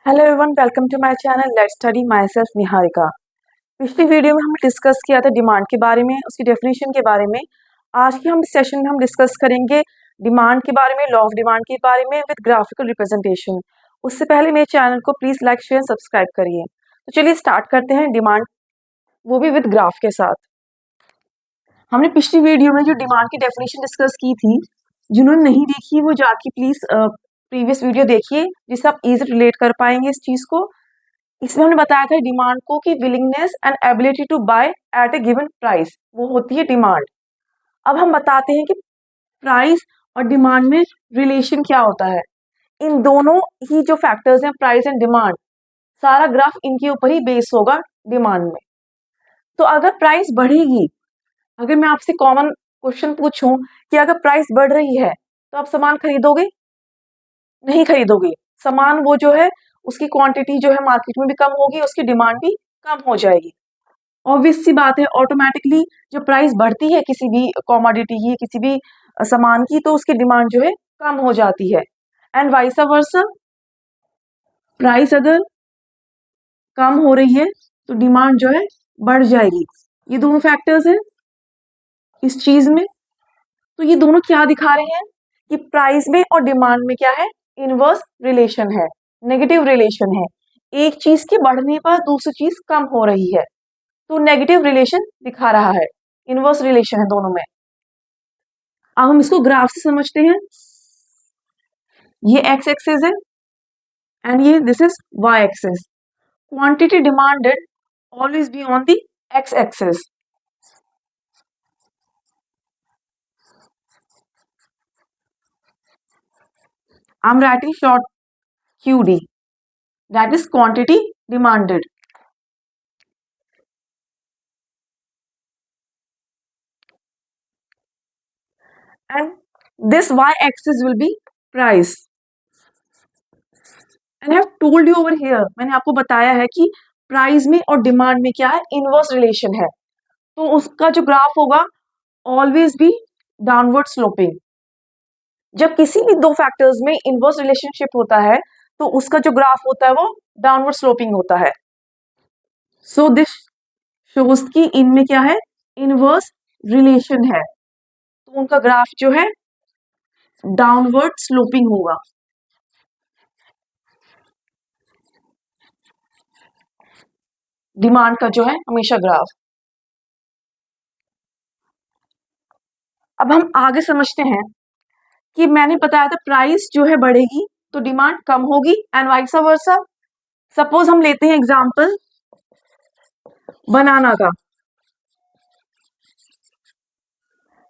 Hello everyone, welcome to my channel let's study myself Niharika. पिछली video में हमने discuss किया था डिमांड के बारे में, उसकी डेफिनेशन के बारे में। आज के हम सेशन में हम डिस्कस करेंगे डिमांड के बारे में, लॉ ऑफ डिमांड के बारे में विद ग्राफिकल रिप्रेजेंटेशन। उससे पहले मेरे चैनल को प्लीज़ लाइक शेयर सब्सक्राइब करिए। तो चलिए स्टार्ट करते हैं डिमांड, वो भी विद ग्राफ के साथ। हमने पिछली वीडियो में जो डिमांड की डेफिनेशन डिस्कस की थी, जिन्होंने नहीं देखी वो जाके प्लीज़ प्रीवियस वीडियो देखिए, जिससे आप इजीली रिलेट कर पाएंगे इस चीज़ को। इसमें हमने बताया था डिमांड को कि willingness and ability to buy at a given price, वो होती है डिमांड। अब हम बताते हैं कि प्राइस और डिमांड में रिलेशन क्या होता है। इन दोनों ही जो फैक्टर्स हैं, प्राइस एंड डिमांड, सारा ग्राफ इनके ऊपर ही बेस होगा डिमांड में। तो अगर प्राइस बढ़ेगी, अगर मैं आपसे कॉमन क्वेश्चन पूछूं कि अगर प्राइस बढ़ रही है तो आप सामान खरीदोगे? नहीं खरीदोगे। सामान वो जो है उसकी क्वांटिटी जो है मार्केट में भी कम होगी, उसकी डिमांड भी कम हो जाएगी। ऑब्वियस सी बात है, ऑटोमेटिकली जो प्राइस बढ़ती है किसी भी कॉमोडिटी की, किसी भी सामान की, तो उसकी डिमांड जो है कम हो जाती है। एंड वाइस वर्सा, प्राइस अगर कम हो रही है तो डिमांड जो है बढ़ जाएगी। ये दोनों फैक्टर्स हैं इस चीज में। तो ये दोनों क्या दिखा रहे हैं कि प्राइस में और डिमांड में क्या है, इनवर्स रिलेशन है, नेगेटिव रिलेशन है। एक चीज के बढ़ने पर दूसरी चीज कम हो रही है, तो नेगेटिव रिलेशन दिखा रहा है, इनवर्स रिलेशन है दोनों में। अब हम इसको ग्राफ से समझते हैं। ये एक्स एक्सिस है एंड ये this is Y axis. Quantity demanded always be on the X axis. I'm writing short QD, that is quantity demanded. And this y-axis will be price. And I have told you over here, मैंने आपको बताया है कि price में और demand में क्या है, इनवर्स रिलेशन है। तो उसका जो ग्राफ होगा ऑलवेज बी डाउनवर्ड स्लोपिंग। जब किसी भी दो फैक्टर्स में इनवर्स रिलेशनशिप होता है तो उसका जो ग्राफ होता है वो डाउनवर्ड स्लोपिंग होता है। सो दिस शोज कि इनमें क्या है, इनवर्स रिलेशन है, तो उनका ग्राफ जो है डाउनवर्ड स्लोपिंग होगा। डिमांड का जो है हमेशा ग्राफ। अब हम आगे समझते हैं कि मैंने बताया था प्राइस जो है बढ़ेगी तो डिमांड कम होगी एंड वाइस वर्सा। सपोज हम लेते हैं एग्जांपल बनाना का।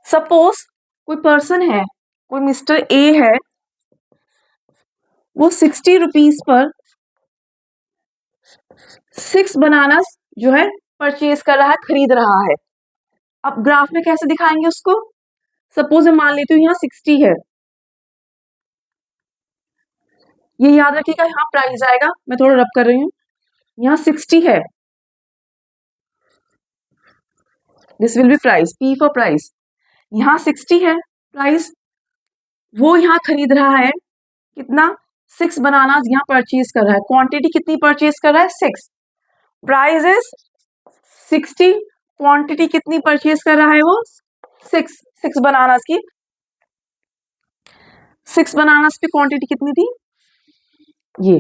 सपोज कोई पर्सन है, कोई मिस्टर ए है, वो 60 रुपीज पर 6 बनानास जो है परचेज कर रहा है, खरीद रहा है। अब ग्राफ में कैसे दिखाएंगे उसको? सपोज मैं मान लेती हूँ यहाँ 60 है, ये याद रखिएगा, यहाँ प्राइस आएगा, मैं थोड़ा रब कर रही हूँ। यहाँ 60 है, this will be price, P for price. यहाँ 60 है प्राइस, वो यहाँ खरीद रहा है कितना, 6 बनानास यहाँ परचेज कर रहा है। क्वांटिटी कितनी परचेज कर रहा है, 6। प्राइस इज 60, क्वांटिटी कितनी परचेज कर रहा है वो, 6 बनानास की। 6 बनानास की क्वांटिटी कितनी थी, ये।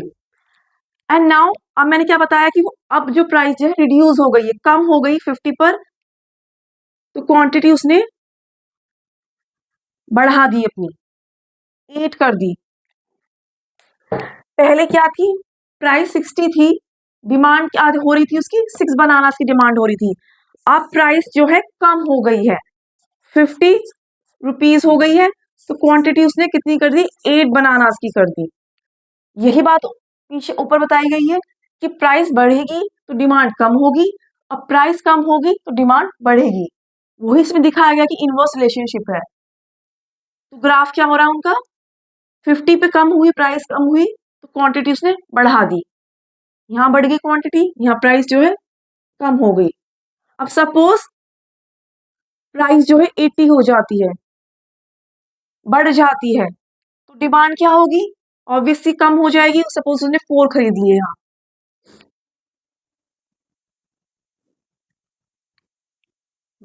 एंड नाउ अब मैंने क्या बताया कि अब जो प्राइस है रिड्यूस हो गई है, कम हो गई 50 पर, तो क्वांटिटी उसने बढ़ा दी, अपनी 8 कर दी। पहले क्या थी, प्राइस 60 थी, डिमांड क्या हो रही थी उसकी, 6 बनानास की डिमांड हो रही थी। अब प्राइस जो है कम हो गई है, 50 रुपीज हो गई है, तो क्वांटिटी उसने कितनी कर दी, 8 बनानास की कर दी। यही बात पीछे ऊपर बताई गई है कि प्राइस बढ़ेगी तो डिमांड कम होगी, अब प्राइस कम होगी तो डिमांड बढ़ेगी। वही इसमें दिखाया गया कि इनवर्स रिलेशनशिप है। तो ग्राफ क्या हो रहा है उनका, 50 पे कम हुई, प्राइस कम हुई, तो क्वांटिटी उसने बढ़ा दी, यहाँ बढ़ गई क्वांटिटी, यहाँ प्राइस जो है कम हो गई। अब सपोज प्राइस जो है 80 हो जाती है, बढ़ जाती है, तो डिमांड क्या होगी, ऑब्वियसली कम हो जाएगी। सपोज उसने 4 खरीद लिए यहाँ,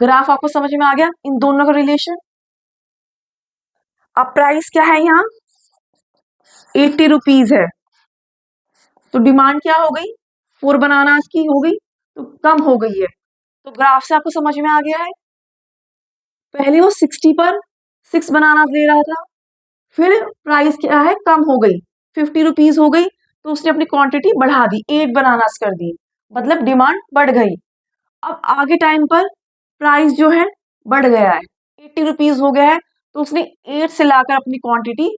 ग्राफ आपको समझ में आ गया इन दोनों का रिलेशन। अब प्राइस क्या है यहाँ, 80 रुपीज है, तो डिमांड क्या हो गई, 4 बनानास की हो गई, तो कम हो गई है। तो ग्राफ से आपको समझ में आ गया है, पहले वो 60 पर 6 बनानास दे रहा था, फिर प्राइस क्या है, कम हो गई, 50 रुपीज हो गई, तो उसने अपनी क्वांटिटी बढ़ा दी, 8 बनानास कर दी, मतलब डिमांड बढ़ गई। अब आगे टाइम पर प्राइस जो है बढ़ गया है, 80 रुपीज हो गया है, तो उसने 8 से लाकर अपनी क्वांटिटी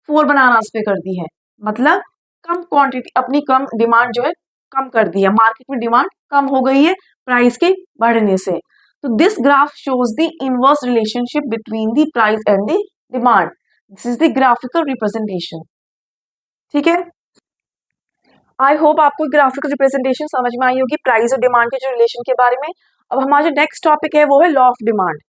4 बनानास पे कर दी है, मतलब कम क्वांटिटी, अपनी कम डिमांड जो है कम कर दी है, मार्केट में डिमांड कम हो गई है प्राइस के बढ़ने से। तो this graph shows the inverse relationship between the price and the demand. This is the graphical representation. ठीक है, आई होप आपको ग्राफिकल रिप्रेजेंटेशन समझ में आई होगी प्राइस और डिमांड के जो रिलेशन के बारे में। अब हमारा जो नेक्स्ट टॉपिक है वो है लॉ ऑफ डिमांड।